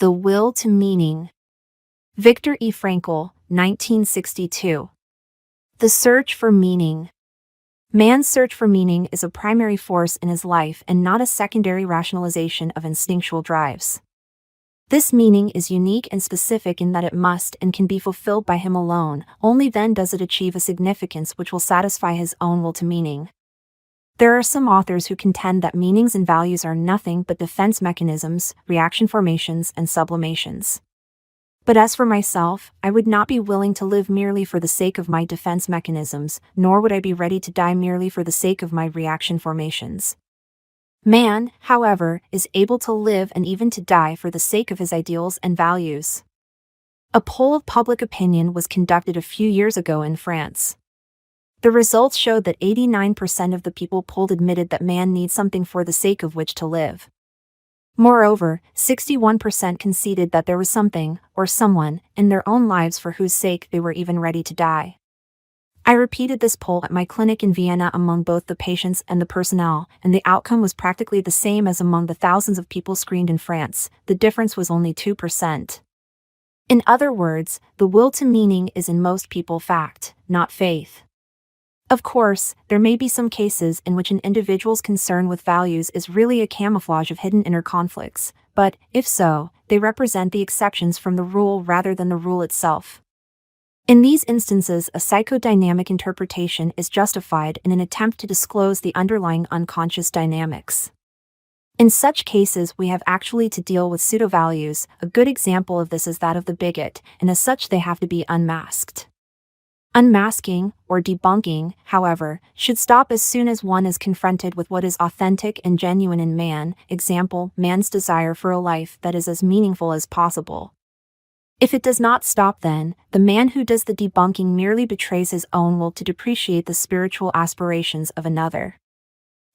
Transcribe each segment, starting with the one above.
The Will to Meaning. Viktor E. Frankl, 1962. The Search for Meaning. Man's search for meaning is a primary force in his life and not a secondary rationalization of instinctual drives. This meaning is unique and specific in that it must and can be fulfilled by him alone, only then does it achieve a significance which will satisfy his own will to meaning. There are some authors who contend that meanings and values are nothing but defense mechanisms, reaction formations, and sublimations. But as for myself, I would not be willing to live merely for the sake of my defense mechanisms, nor would I be ready to die merely for the sake of my reaction formations. Man, however, is able to live and even to die for the sake of his ideals and values. A poll of public opinion was conducted a few years ago in France. The results showed that 89% of the people polled admitted that man needs something for the sake of which to live. Moreover, 61% conceded that there was something, or someone, in their own lives for whose sake they were even ready to die. I repeated this poll at my clinic in Vienna among both the patients and the personnel, and the outcome was practically the same as among the thousands of people screened in France. The difference was only 2%. In other words, the will to meaning is in most people fact, not faith. Of course, there may be some cases in which an individual's concern with values is really a camouflage of hidden inner conflicts, but, if so, they represent the exceptions from the rule rather than the rule itself. In these instances, a psychodynamic interpretation is justified in an attempt to disclose the underlying unconscious dynamics. In such cases, we have actually to deal with pseudo-values. A good example of this is that of the bigot, and as such they have to be unmasked. Unmasking, or debunking, however, should stop as soon as one is confronted with what is authentic and genuine in man, example, man's desire for a life that is as meaningful as possible. If it does not stop then, the man who does the debunking merely betrays his own will to depreciate the spiritual aspirations of another.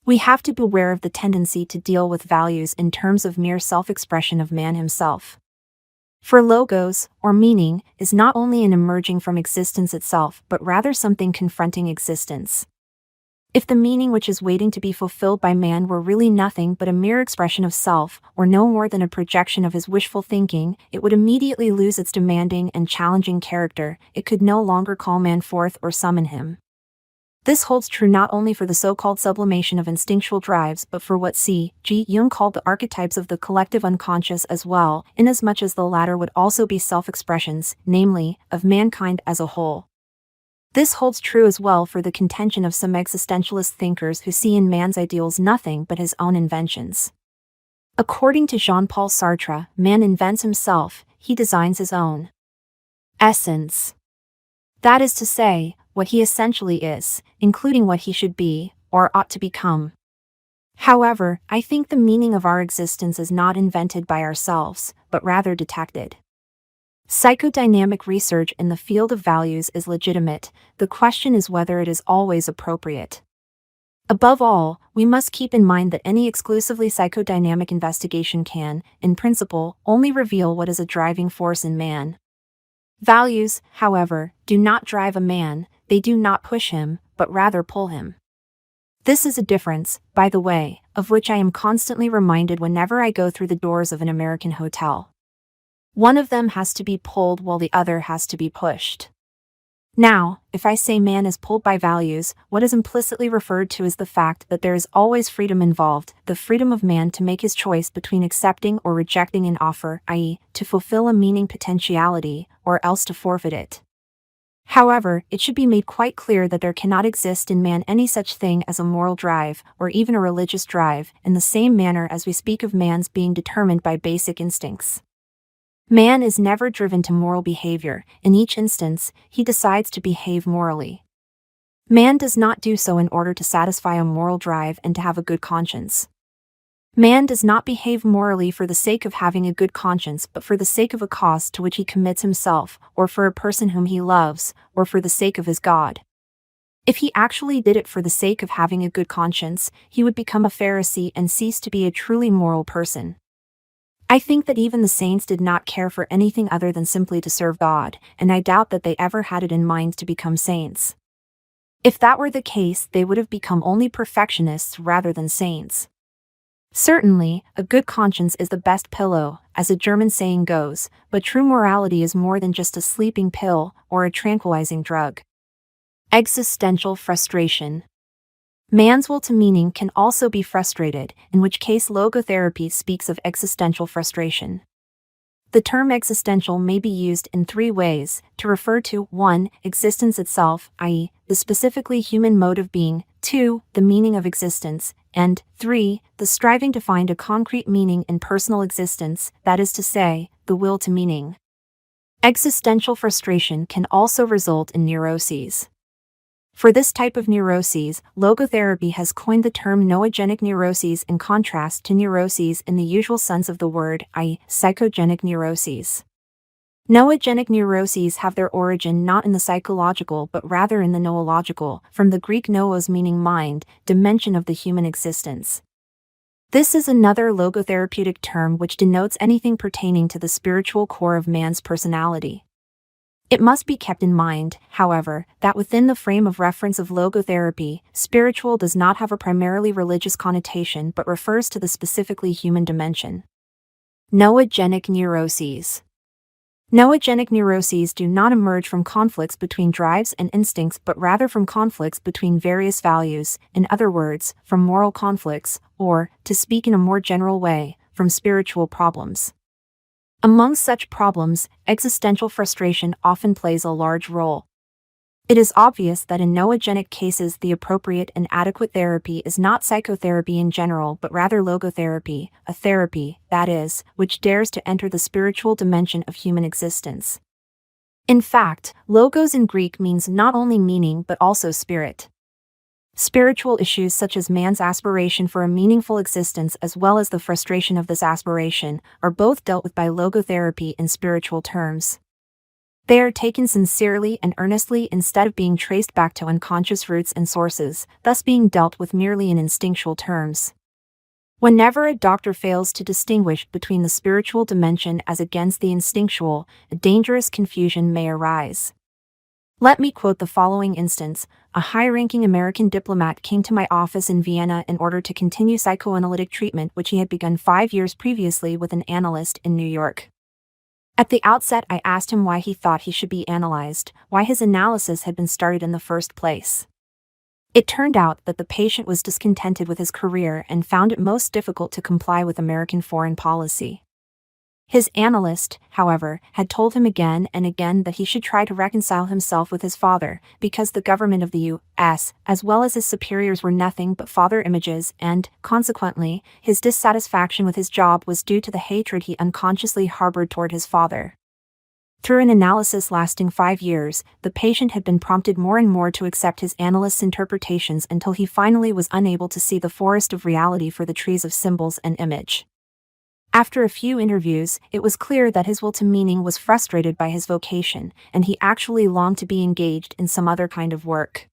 We have to beware of the tendency to deal with values in terms of mere self-expression of man himself. For logos, or meaning, is not only an emerging from existence itself but rather something confronting existence. If the meaning which is waiting to be fulfilled by man were really nothing but a mere expression of self, or no more than a projection of his wishful thinking, it would immediately lose its demanding and challenging character. It could no longer call man forth or summon him. This holds true not only for the so-called sublimation of instinctual drives but for what C.G. Jung called the archetypes of the collective unconscious as well, inasmuch as the latter would also be self-expressions, namely, of mankind as a whole. This holds true as well for the contention of some existentialist thinkers who see in man's ideals nothing but his own inventions. According to Jean-Paul Sartre, man invents himself, he designs his own essence. That is to say, what he essentially is, including what he should be, or ought to become. However, I think the meaning of our existence is not invented by ourselves, but rather detected. Psychodynamic research in the field of values is legitimate, the question is whether it is always appropriate. Above all, we must keep in mind that any exclusively psychodynamic investigation can, in principle, only reveal what is a driving force in man. Values, however, do not drive a man, they do not push him, but rather pull him. This is a difference, by the way, of which I am constantly reminded whenever I go through the doors of an American hotel. One of them has to be pulled while the other has to be pushed. Now, if I say man is pulled by values, what is implicitly referred to is the fact that there is always freedom involved, the freedom of man to make his choice between accepting or rejecting an offer, i.e., to fulfill a meaning potentiality, or else to forfeit it. However, it should be made quite clear that there cannot exist in man any such thing as a moral drive, or even a religious drive, in the same manner as we speak of man's being determined by basic instincts. Man is never driven to moral behavior. In each instance, he decides to behave morally. Man does not do so in order to satisfy a moral drive and to have a good conscience. Man does not behave morally for the sake of having a good conscience but for the sake of a cause to which he commits himself, or for a person whom he loves, or for the sake of his God. If he actually did it for the sake of having a good conscience, he would become a Pharisee and cease to be a truly moral person. I think that even the saints did not care for anything other than simply to serve God, and I doubt that they ever had it in mind to become saints. If that were the case, they would have become only perfectionists rather than saints. Certainly, a good conscience is the best pillow, as a German saying goes, but true morality is more than just a sleeping pill or a tranquilizing drug. Existential frustration. Man's will to meaning can also be frustrated, in which case logotherapy speaks of existential frustration. The term existential may be used in three ways, to refer to 1. Existence itself, i.e., the specifically human mode of being, 2. The meaning of existence, and 3. The striving to find a concrete meaning in personal existence, that is to say, the will to meaning. Existential frustration can also result in neuroses. For this type of neuroses, logotherapy has coined the term noogenic neuroses in contrast to neuroses in the usual sense of the word, i.e., psychogenic neuroses. Noogenic neuroses have their origin not in the psychological but rather in the noological, from the Greek noos meaning mind, dimension of the human existence. This is another logotherapeutic term which denotes anything pertaining to the spiritual core of man's personality. It must be kept in mind, however, that within the frame of reference of logotherapy, spiritual does not have a primarily religious connotation but refers to the specifically human dimension. Noogenic neuroses. Noogenic neuroses do not emerge from conflicts between drives and instincts but rather from conflicts between various values, in other words, from moral conflicts, or, to speak in a more general way, from spiritual problems. Among such problems, existential frustration often plays a large role. It is obvious that in noogenic cases the appropriate and adequate therapy is not psychotherapy in general but rather logotherapy, a therapy, that is, which dares to enter the spiritual dimension of human existence. In fact, logos in Greek means not only meaning but also spirit. Spiritual issues such as man's aspiration for a meaningful existence as well as the frustration of this aspiration are both dealt with by logotherapy in spiritual terms. They are taken sincerely and earnestly instead of being traced back to unconscious roots and sources, thus being dealt with merely in instinctual terms. Whenever a doctor fails to distinguish between the spiritual dimension as against the instinctual, a dangerous confusion may arise. Let me quote the following instance. A high-ranking American diplomat came to my office in Vienna in order to continue psychoanalytic treatment which he had begun 5 years previously with an analyst in New York. At the outset I asked him why he thought he should be analyzed, why his analysis had been started in the first place. It turned out that the patient was discontented with his career and found it most difficult to comply with American foreign policy. His analyst, however, had told him again and again that he should try to reconcile himself with his father, because the government of the U.S., as well as his superiors, were nothing but father images and, consequently, his dissatisfaction with his job was due to the hatred he unconsciously harbored toward his father. Through an analysis lasting 5 years, the patient had been prompted more and more to accept his analyst's interpretations until he finally was unable to see the forest of reality for the trees of symbols and image. After a few interviews, it was clear that his will to meaning was frustrated by his vocation, and he actually longed to be engaged in some other kind of work.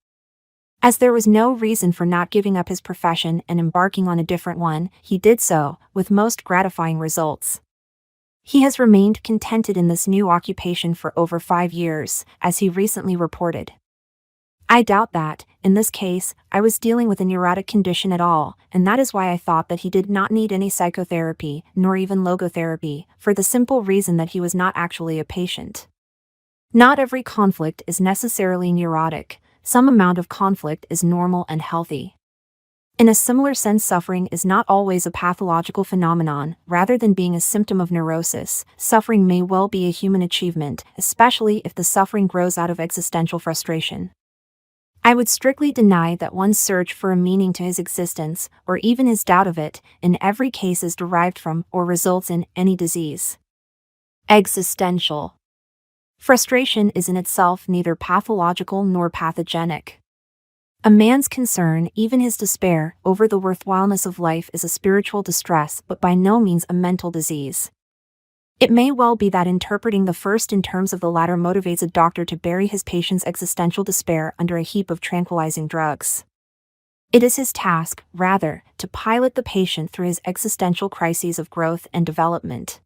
As there was no reason for not giving up his profession and embarking on a different one, he did so, with most gratifying results. He has remained contented in this new occupation for over 5 years, as he recently reported. I doubt that, in this case, I was dealing with a neurotic condition at all, and that is why I thought that he did not need any psychotherapy, nor even logotherapy, for the simple reason that he was not actually a patient. Not every conflict is necessarily neurotic. Some amount of conflict is normal and healthy. In a similar sense, suffering is not always a pathological phenomenon. Rather than being a symptom of neurosis, suffering may well be a human achievement, especially if the suffering grows out of existential frustration. I would strictly deny that one's search for a meaning to his existence, or even his doubt of it, in every case is derived from or results in any disease. Existential frustration is in itself neither pathological nor pathogenic. A man's concern, even his despair, over the worthwhileness of life is a spiritual distress but by no means a mental disease. It may well be that interpreting the first in terms of the latter motivates a doctor to bury his patient's existential despair under a heap of tranquilizing drugs. It is his task, rather, to pilot the patient through his existential crises of growth and development.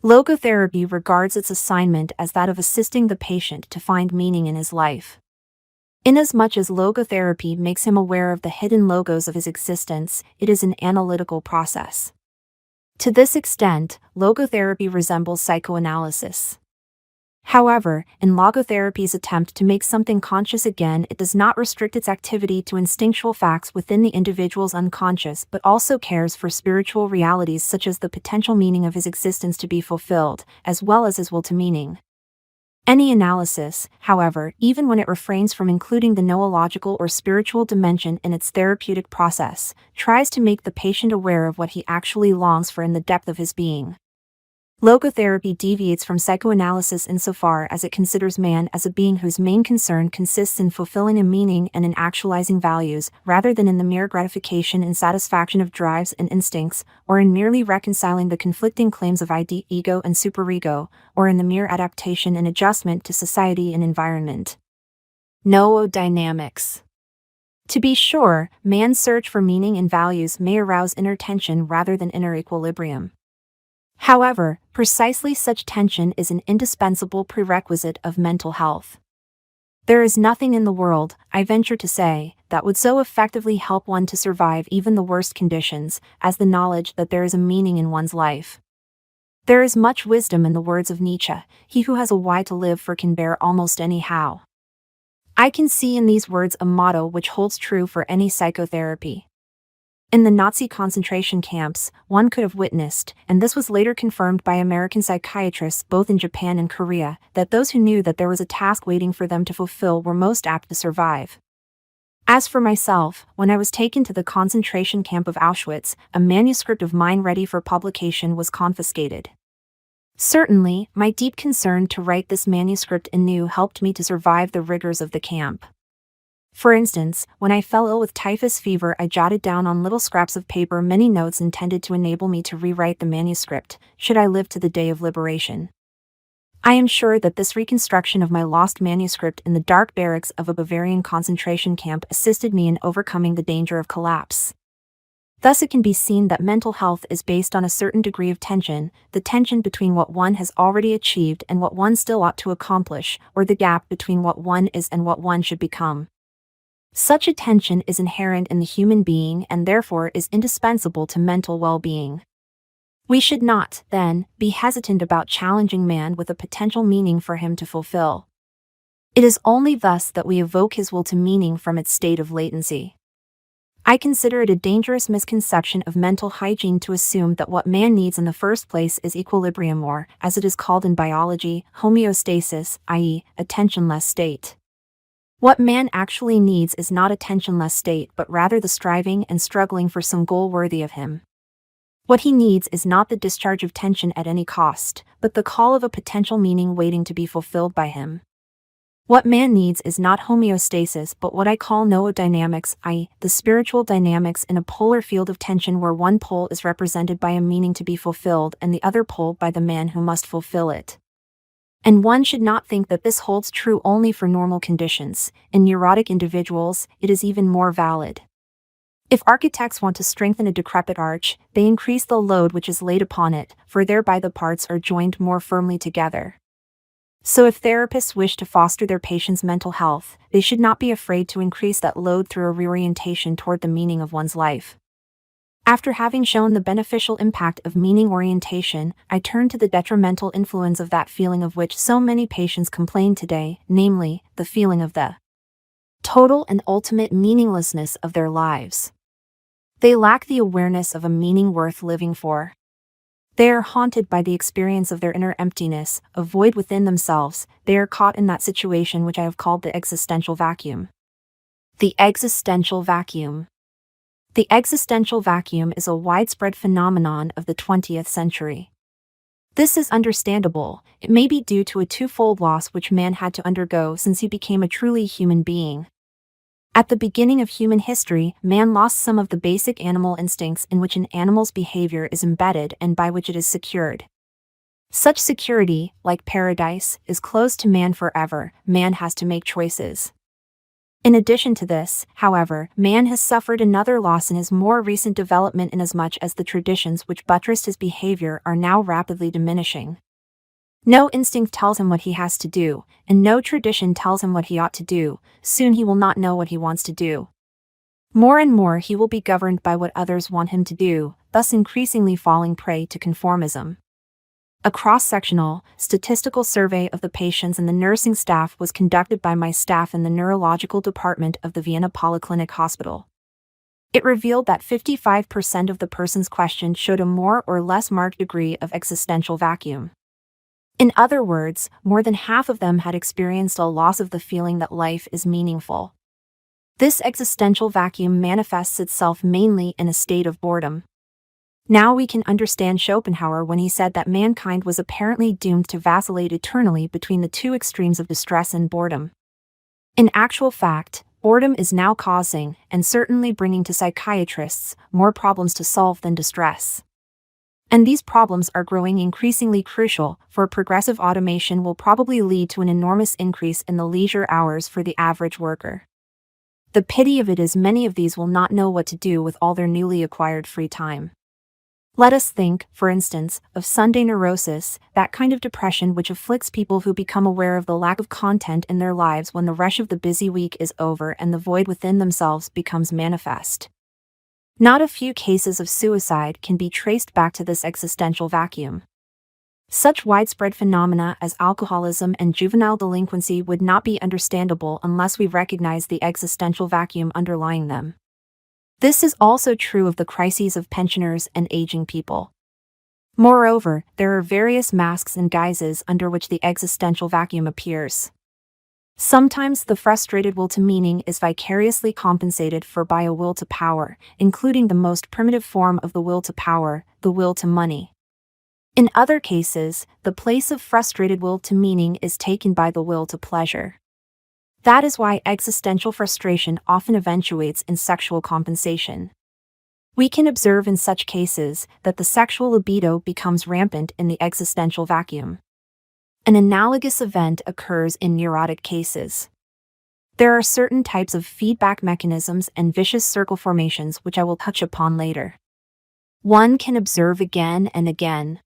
Logotherapy regards its assignment as that of assisting the patient to find meaning in his life. Inasmuch as logotherapy makes him aware of the hidden logos of his existence, it is an analytical process. To this extent, logotherapy resembles psychoanalysis. However, in logotherapy's attempt to make something conscious again, it does not restrict its activity to instinctual facts within the individual's unconscious but also cares for spiritual realities such as the potential meaning of his existence to be fulfilled, as well as his will to meaning. Any analysis, however, even when it refrains from including the noological or spiritual dimension in its therapeutic process, tries to make the patient aware of what he actually longs for in the depth of his being. Logotherapy deviates from psychoanalysis insofar as it considers man as a being whose main concern consists in fulfilling a meaning and in actualizing values, rather than in the mere gratification and satisfaction of drives and instincts, or in merely reconciling the conflicting claims of id, ego and superego, or in the mere adaptation and adjustment to society and environment. Noodynamics. To be sure, man's search for meaning and values may arouse inner tension rather than inner equilibrium. However, precisely such tension is an indispensable prerequisite of mental health. There is nothing in the world, I venture to say, that would so effectively help one to survive even the worst conditions, as the knowledge that there is a meaning in one's life. There is much wisdom in the words of Nietzsche, "He who has a why to live for can bear almost any how." I can see in these words a motto which holds true for any psychotherapy. In the Nazi concentration camps, one could have witnessed, and this was later confirmed by American psychiatrists both in Japan and Korea, that those who knew that there was a task waiting for them to fulfill were most apt to survive. As for myself, when I was taken to the concentration camp of Auschwitz, a manuscript of mine ready for publication was confiscated. Certainly, my deep concern to write this manuscript anew helped me to survive the rigors of the camp. For instance, when I fell ill with typhus fever, I jotted down on little scraps of paper many notes intended to enable me to rewrite the manuscript, should I live to the day of liberation. I am sure that this reconstruction of my lost manuscript in the dark barracks of a Bavarian concentration camp assisted me in overcoming the danger of collapse. Thus it can be seen that mental health is based on a certain degree of tension, the tension between what one has already achieved and what one still ought to accomplish, or the gap between what one is and what one should become. Such a tension is inherent in the human being and therefore is indispensable to mental well-being. We should not, then, be hesitant about challenging man with a potential meaning for him to fulfill. It is only thus that we evoke his will to meaning from its state of latency. I consider it a dangerous misconception of mental hygiene to assume that what man needs in the first place is equilibrium or, as it is called in biology, homeostasis, i.e., a tensionless state. What man actually needs is not a tensionless state but rather the striving and struggling for some goal worthy of him. What he needs is not the discharge of tension at any cost, but the call of a potential meaning waiting to be fulfilled by him. What man needs is not homeostasis but what I call noodynamics, i.e., the spiritual dynamics in a polar field of tension where one pole is represented by a meaning to be fulfilled and the other pole by the man who must fulfill it. And one should not think that this holds true only for normal conditions. In neurotic individuals, it is even more valid. If architects want to strengthen a decrepit arch, they increase the load which is laid upon it, for thereby the parts are joined more firmly together. So if therapists wish to foster their patients' mental health, they should not be afraid to increase that load through a reorientation toward the meaning of one's life. After having shown the beneficial impact of meaning orientation, I turn to the detrimental influence of that feeling of which so many patients complain today, namely, the feeling of the total and ultimate meaninglessness of their lives. They lack the awareness of a meaning worth living for. They are haunted by the experience of their inner emptiness, a void within themselves. They are caught in that situation which I have called the existential vacuum. The existential vacuum. The existential vacuum is a widespread phenomenon of the 20th century. This is understandable. It may be due to a twofold loss which man had to undergo since he became a truly human being. At the beginning of human history, man lost some of the basic animal instincts in which an animal's behavior is embedded and by which it is secured. Such security, like paradise, is closed to man forever. Man has to make choices. In addition to this, however, man has suffered another loss in his more recent development inasmuch as the traditions which buttressed his behavior are now rapidly diminishing. No instinct tells him what he has to do, and no tradition tells him what he ought to do. Soon he will not know what he wants to do. More and more he will be governed by what others want him to do, thus increasingly falling prey to conformism. A cross-sectional, statistical survey of the patients and the nursing staff was conducted by my staff in the neurological department of the Vienna Polyclinic Hospital. It revealed that 55% of the persons questioned showed a more or less marked degree of existential vacuum. In other words, more than half of them had experienced a loss of the feeling that life is meaningful. This existential vacuum manifests itself mainly in a state of boredom. Now we can understand Schopenhauer when he said that mankind was apparently doomed to vacillate eternally between the two extremes of distress and boredom. In actual fact, boredom is now causing, and certainly bringing to psychiatrists, more problems to solve than distress. And these problems are growing increasingly crucial, for progressive automation will probably lead to an enormous increase in the leisure hours for the average worker. The pity of it is many of these will not know what to do with all their newly acquired free time. Let us think, for instance, of Sunday neurosis, that kind of depression which afflicts people who become aware of the lack of content in their lives when the rush of the busy week is over and the void within themselves becomes manifest. Not a few cases of suicide can be traced back to this existential vacuum. Such widespread phenomena as alcoholism and juvenile delinquency would not be understandable unless we recognize the existential vacuum underlying them. This is also true of the crises of pensioners and aging people. Moreover, there are various masks and guises under which the existential vacuum appears. Sometimes the frustrated will to meaning is vicariously compensated for by a will to power, including the most primitive form of the will to power, the will to money. In other cases, the place of frustrated will to meaning is taken by the will to pleasure. That is why existential frustration often eventuates in sexual compensation. We can observe in such cases that the sexual libido becomes rampant in the existential vacuum. An analogous event occurs in neurotic cases. There are certain types of feedback mechanisms and vicious circle formations which I will touch upon later. One can observe again and again,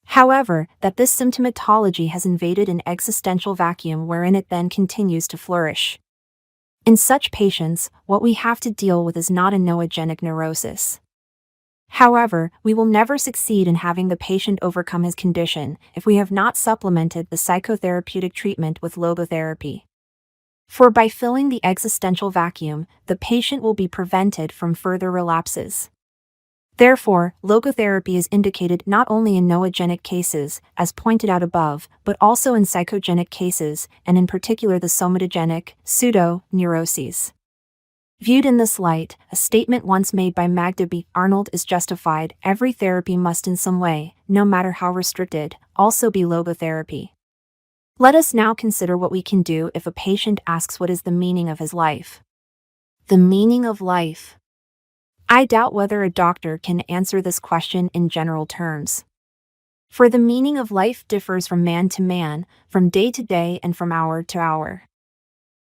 however, that this symptomatology has invaded an existential vacuum wherein it then continues to flourish. In such patients, what we have to deal with is not a noogenic neurosis. However, we will never succeed in having the patient overcome his condition if we have not supplemented the psychotherapeutic treatment with logotherapy. For by filling the existential vacuum, the patient will be prevented from further relapses. Therefore, logotherapy is indicated not only in noogenic cases, as pointed out above, but also in psychogenic cases, and in particular the somatogenic, pseudo-neuroses. Viewed in this light, a statement once made by Magda B. Arnold is justified: every therapy must in some way, no matter how restricted, also be logotherapy. Let us now consider what we can do if a patient asks what is the meaning of his life. The meaning of life. I doubt whether a doctor can answer this question in general terms. For the meaning of life differs from man to man, from day to day, and from hour to hour.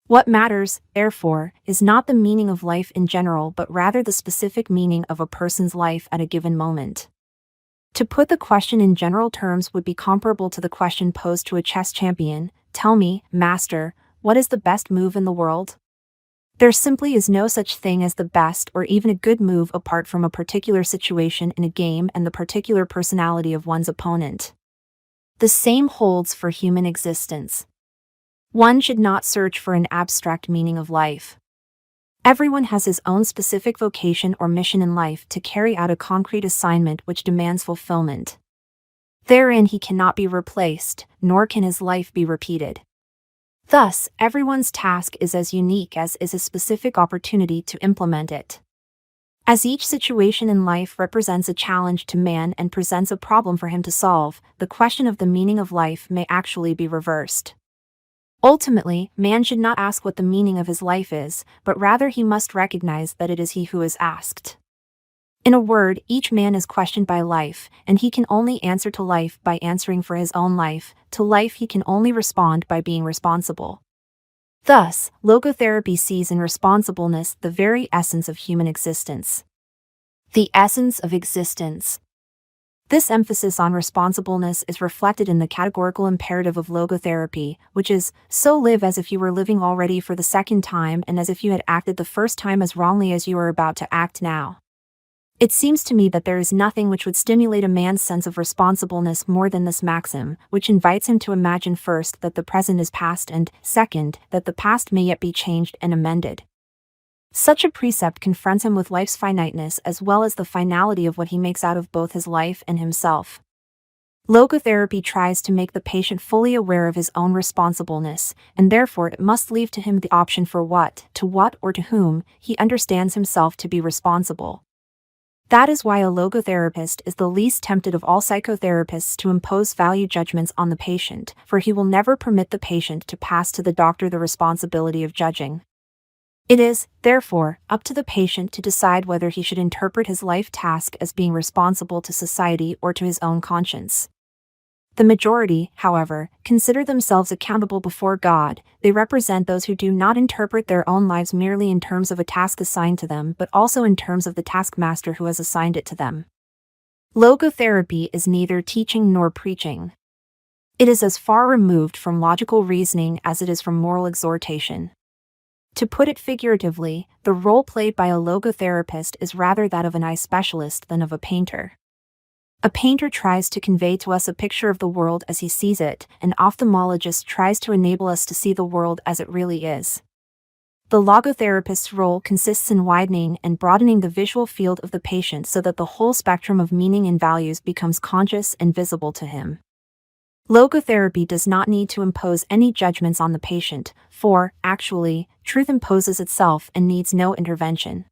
What matters, therefore, is not the meaning of life in general but rather the specific meaning of a person's life at a given moment. To put the question in general terms would be comparable to the question posed to a chess champion: tell me, master, what is the best move in the world? There simply is no such thing as the best or even a good move apart from a particular situation in a game and the particular personality of one's opponent. The same holds for human existence. One should not search for an abstract meaning of life. Everyone has his own specific vocation or mission in life to carry out a concrete assignment which demands fulfillment. Therein he cannot be replaced, nor can his life be repeated. Thus, everyone's task is as unique as is his specific opportunity to implement it. As each situation in life represents a challenge to man and presents a problem for him to solve, the question of the meaning of life may actually be reversed. Ultimately, man should not ask what the meaning of his life is, but rather he must recognize that it is he who is asked. In a word, each man is questioned by life, and he can only answer to life by answering for his own life. To life he can only respond by being responsible. Thus, logotherapy sees in responsibleness the very essence of human existence. The essence of existence. This emphasis on responsibleness is reflected in the categorical imperative of logotherapy, which is, so live as if you were living already for the second time and as if you had acted the first time as wrongly as you are about to act now. It seems to me that there is nothing which would stimulate a man's sense of responsibleness more than this maxim, which invites him to imagine first that the present is past and, second, that the past may yet be changed and amended. Such a precept confronts him with life's finiteness as well as the finality of what he makes out of both his life and himself. Logotherapy tries to make the patient fully aware of his own responsibleness, and therefore it must leave to him the option for what, or to whom, he understands himself to be responsible. That is why a logotherapist is the least tempted of all psychotherapists to impose value judgments on the patient, for he will never permit the patient to pass to the doctor the responsibility of judging. It is, therefore, up to the patient to decide whether he should interpret his life task as being responsible to society or to his own conscience. The majority, however, consider themselves accountable before God. They represent those who do not interpret their own lives merely in terms of a task assigned to them but also in terms of the taskmaster who has assigned it to them. Logotherapy is neither teaching nor preaching. It is as far removed from logical reasoning as it is from moral exhortation. To put it figuratively, the role played by a logotherapist is rather that of an eye specialist than of a painter. A painter tries to convey to us a picture of the world as he sees it, an ophthalmologist tries to enable us to see the world as it really is. The logotherapist's role consists in widening and broadening the visual field of the patient so that the whole spectrum of meaning and values becomes conscious and visible to him. Logotherapy does not need to impose any judgments on the patient, for, actually, truth imposes itself and needs no intervention.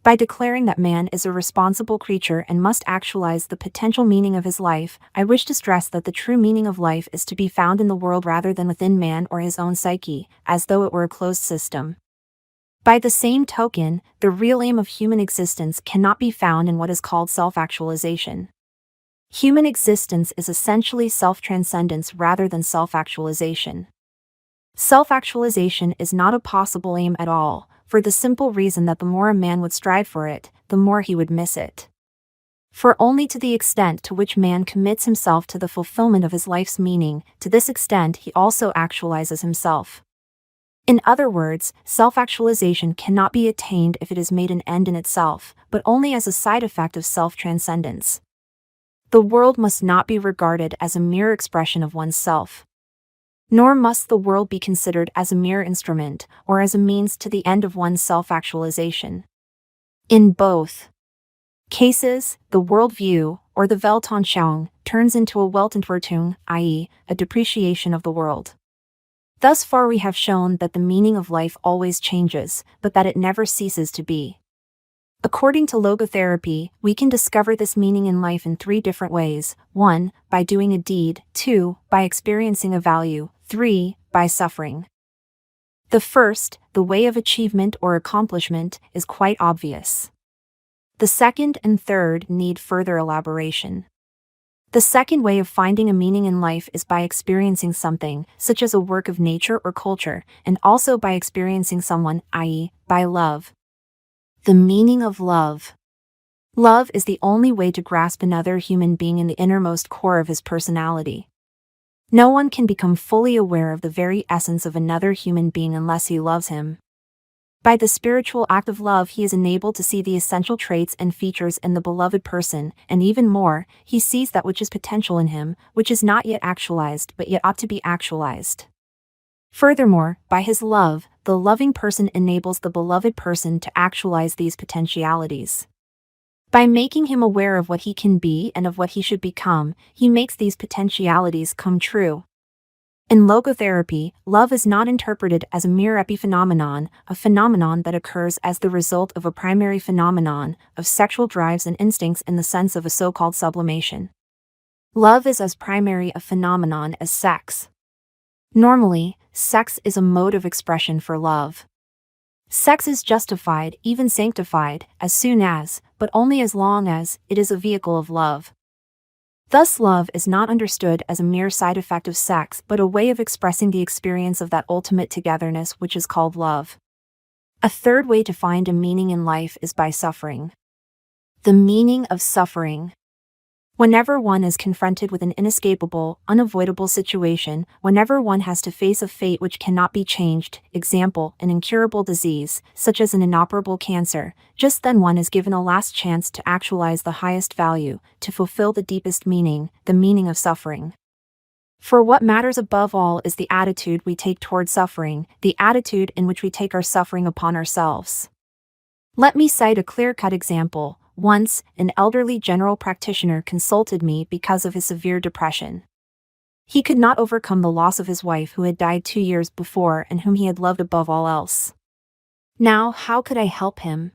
By declaring that man is a responsible creature and must actualize the potential meaning of his life, I wish to stress that the true meaning of life is to be found in the world rather than within man or his own psyche, as though it were a closed system. By the same token, the real aim of human existence cannot be found in what is called self-actualization. Human existence is essentially self-transcendence rather than self-actualization. Self-actualization is not a possible aim at all, for the simple reason that the more a man would strive for it, the more he would miss it. For only to the extent to which man commits himself to the fulfillment of his life's meaning, to this extent he also actualizes himself. In other words, self-actualization cannot be attained if it is made an end in itself, but only as a side effect of self-transcendence. The world must not be regarded as a mere expression of one's self. Nor must the world be considered as a mere instrument, or as a means to the end of one's self-actualization. In both cases, the worldview, or the Weltanschauung, turns into a Weltentwertung, i.e., a depreciation of the world. Thus far we have shown that the meaning of life always changes, but that it never ceases to be. According to logotherapy, we can discover this meaning in life in 3 different ways: 1. By doing a deed, 2. By experiencing a value, 3. By suffering. The first, the way of achievement or accomplishment, is quite obvious. The second and third need further elaboration. The second way of finding a meaning in life is by experiencing something, such as a work of nature or culture, and also by experiencing someone, i.e., by love. The meaning of love. Love is the only way to grasp another human being in the innermost core of his personality. No one can become fully aware of the very essence of another human being unless he loves him. By the spiritual act of love he is enabled to see the essential traits and features in the beloved person, and even more, he sees that which is potential in him, which is not yet actualized but yet ought to be actualized. Furthermore, by his love, the loving person enables the beloved person to actualize these potentialities. By making him aware of what he can be and of what he should become, he makes these potentialities come true. In logotherapy, love is not interpreted as a mere epiphenomenon, a phenomenon that occurs as the result of a primary phenomenon, of sexual drives and instincts in the sense of a so-called sublimation. Love is as primary a phenomenon as sex. Normally, sex is a mode of expression for love. Sex is justified, even sanctified, as soon as, but only as long as, it is a vehicle of love. Thus love is not understood as a mere side effect of sex but a way of expressing the experience of that ultimate togetherness which is called love. A third way to find a meaning in life is by suffering. The meaning of suffering. Whenever one is confronted with an inescapable, unavoidable situation, whenever one has to face a fate which cannot be changed, example, an incurable disease, such as an inoperable cancer, just then one is given a last chance to actualize the highest value, to fulfill the deepest meaning, the meaning of suffering. For what matters above all is the attitude we take toward suffering, the attitude in which we take our suffering upon ourselves. Let me cite a clear-cut example. Once, an elderly general practitioner consulted me because of his severe depression. He could not overcome the loss of his wife who had died 2 years before and whom he had loved above all else. Now, how could I help him?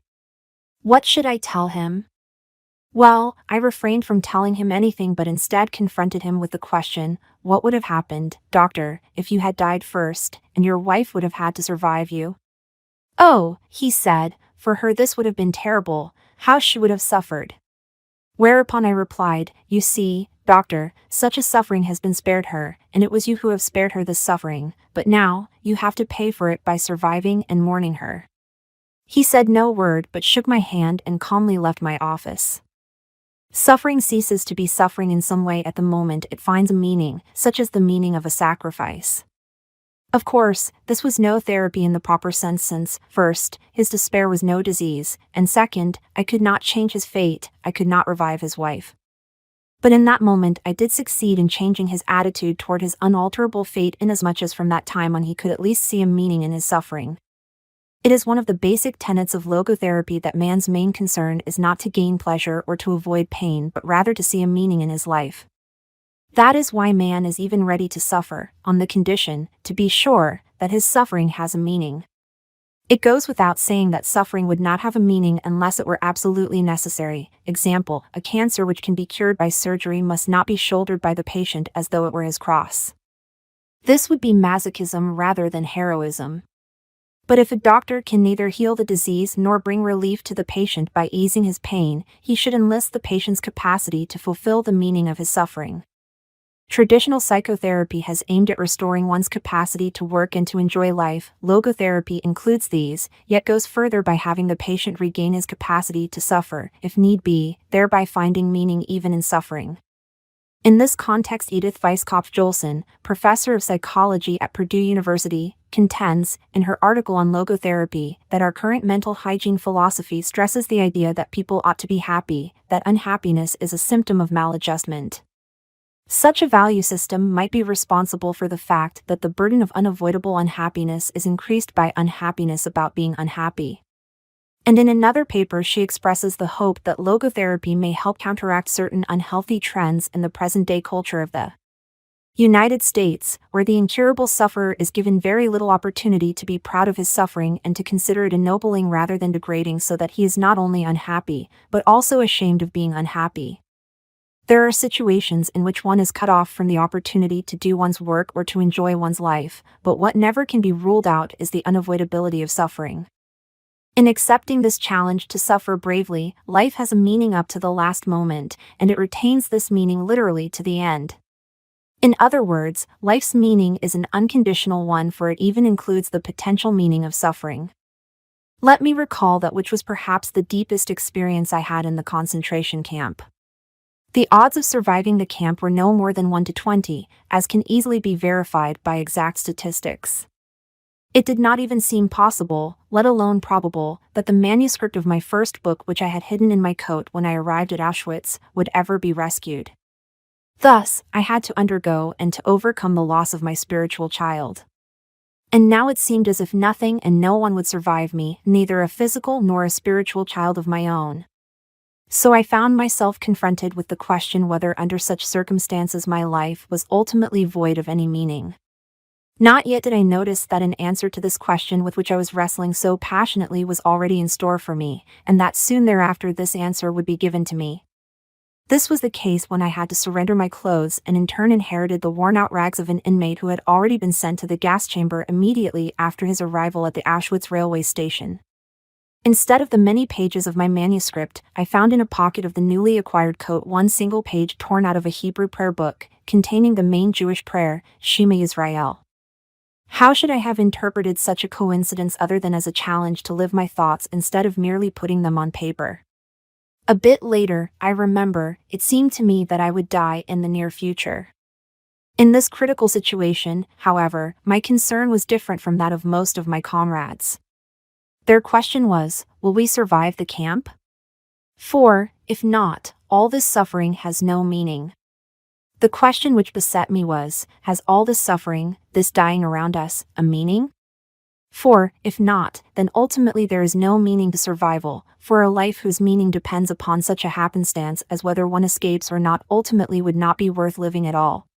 What should I tell him? Well, I refrained from telling him anything but instead confronted him with the question, what would have happened, doctor, if you had died first, and your wife would have had to survive you? Oh, he said, for her this would have been terrible, how she would have suffered. Whereupon I replied, you see, doctor, such a suffering has been spared her, and it was you who have spared her this suffering, but now, you have to pay for it by surviving and mourning her. He said no word but shook my hand and calmly left my office. Suffering ceases to be suffering in some way at the moment it finds a meaning, such as the meaning of a sacrifice. Of course, this was no therapy in the proper sense since, first, his despair was no disease, and second, I could not change his fate, I could not revive his wife. But in that moment I did succeed in changing his attitude toward his unalterable fate inasmuch as from that time on he could at least see a meaning in his suffering. It is one of the basic tenets of logotherapy that man's main concern is not to gain pleasure or to avoid pain but rather to see a meaning in his life. That is why man is even ready to suffer, on the condition, to be sure, that his suffering has a meaning. It goes without saying that suffering would not have a meaning unless it were absolutely necessary. Example, a cancer which can be cured by surgery must not be shouldered by the patient as though it were his cross. This would be masochism rather than heroism. But if a doctor can neither heal the disease nor bring relief to the patient by easing his pain, he should enlist the patient's capacity to fulfill the meaning of his suffering. Traditional psychotherapy has aimed at restoring one's capacity to work and to enjoy life. Logotherapy includes these, yet goes further by having the patient regain his capacity to suffer, if need be, thereby finding meaning even in suffering. In this context, Edith Weiskopf-Joelson, professor of psychology at Purdue University, contends, in her article on logotherapy, that our current mental hygiene philosophy stresses the idea that people ought to be happy, that unhappiness is a symptom of maladjustment. Such a value system might be responsible for the fact that the burden of unavoidable unhappiness is increased by unhappiness about being unhappy. And in another paper she expresses the hope that logotherapy may help counteract certain unhealthy trends in the present-day culture of the United States, where the incurable sufferer is given very little opportunity to be proud of his suffering and to consider it ennobling rather than degrading, so that he is not only unhappy, but also ashamed of being unhappy. There are situations in which one is cut off from the opportunity to do one's work or to enjoy one's life, but what never can be ruled out is the unavoidability of suffering. In accepting this challenge to suffer bravely, life has a meaning up to the last moment, and it retains this meaning literally to the end. In other words, life's meaning is an unconditional one, for it even includes the potential meaning of suffering. Let me recall that which was perhaps the deepest experience I had in the concentration camp. The odds of surviving the camp were no more than 1 to 20, as can easily be verified by exact statistics. It did not even seem possible, let alone probable, that the manuscript of my first book, which I had hidden in my coat when I arrived at Auschwitz, would ever be rescued. Thus, I had to undergo and to overcome the loss of my spiritual child. And now it seemed as if nothing and no one would survive me, neither a physical nor a spiritual child of my own. So I found myself confronted with the question whether under such circumstances my life was ultimately void of any meaning. Not yet did I notice that an answer to this question with which I was wrestling so passionately was already in store for me, and that soon thereafter this answer would be given to me. This was the case when I had to surrender my clothes and in turn inherited the worn-out rags of an inmate who had already been sent to the gas chamber immediately after his arrival at the Auschwitz railway station. Instead of the many pages of my manuscript, I found in a pocket of the newly acquired coat one single page torn out of a Hebrew prayer book, containing the main Jewish prayer, Shema Yisrael. How should I have interpreted such a coincidence other than as a challenge to live my thoughts instead of merely putting them on paper? A bit later, I remember, it seemed to me that I would die in the near future. In this critical situation, however, my concern was different from that of most of my comrades. Their question was, will we survive the camp? For, if not, all this suffering has no meaning. The question which beset me was, has all this suffering, this dying around us, a meaning? For, if not, then ultimately there is no meaning to survival, for a life whose meaning depends upon such a happenstance as whether one escapes or not ultimately would not be worth living at all.